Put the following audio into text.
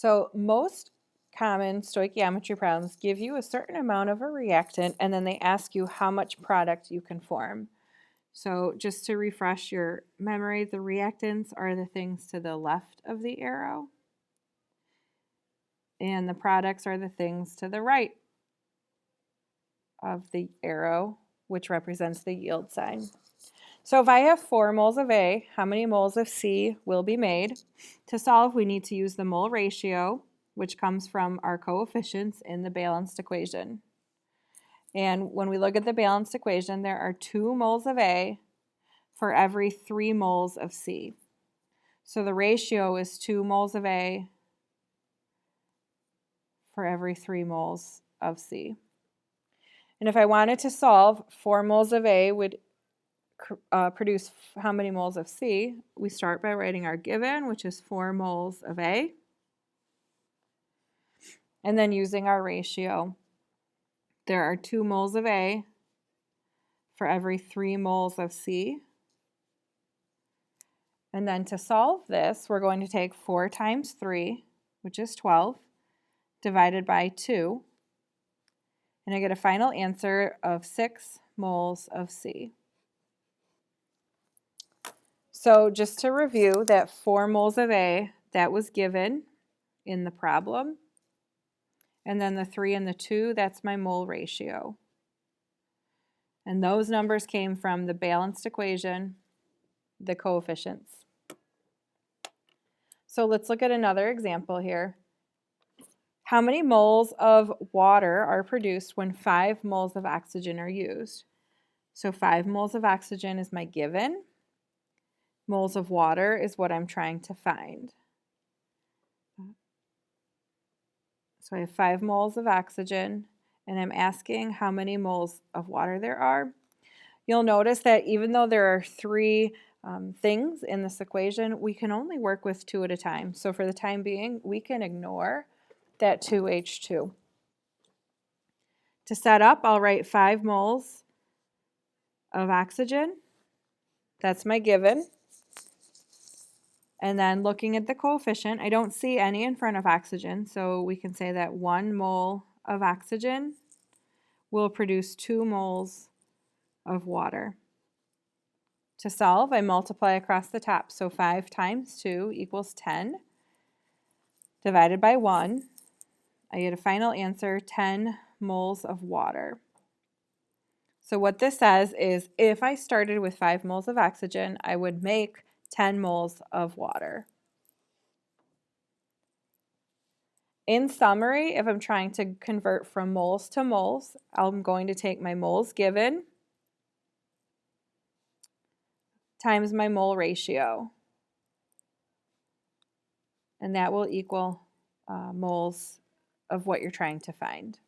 So most common stoichiometry problems give you a certain amount of a reactant, and then they ask you how much product you can form. So just to refresh your memory, the reactants are the things to the left of the arrow, and the products are the things to the right of the arrow, which represents the yield sign. So if I have 4 moles of A, how many moles of C will be made? To solve, we need to use the mole ratio, which comes from our coefficients in the balanced equation. And when we look at the balanced equation, there are 2 moles of A for every 3 moles of C. So the ratio is 2 moles of A for every 3 moles of C. And if I wanted to solve, 4 moles of A would produce how many moles of C? We start by writing our given, which is 4 moles of A, and then using our ratio. There are 2 moles of A for every 3 moles of C. And then to solve this, we're going to take 4 times 3, which is 12, divided by 2, and I get a final answer of 6 moles of C. So just to review, that 4 moles of A, that was given in the problem. And then the 3 and the 2, that's my mole ratio. And those numbers came from the balanced equation, the coefficients. So let's look at another example here. How many moles of water are produced when 5 moles of oxygen are used? So 5 moles of oxygen is my given. Moles of water is what I'm trying to find. So I have 5 moles of oxygen, and I'm asking how many moles of water there are. You'll notice that even though there are 3 things in this equation, we can only work with 2 at a time. So for the time being, we can ignore that 2H2. To set up, I'll write 5 moles of oxygen. That's my given. And then looking at the coefficient, I don't see any in front of oxygen, so we can say that 1 mole of oxygen will produce 2 moles of water. To solve, I multiply across the top, so 5 times 2 equals 10, divided by 1. I get a final answer, 10 moles of water. So what this says is if I started with 5 moles of oxygen, I would make 10 moles of water. In summary, if I'm trying to convert from moles to moles, I'm going to take my moles given times my mole ratio, and that will equal moles of what you're trying to find.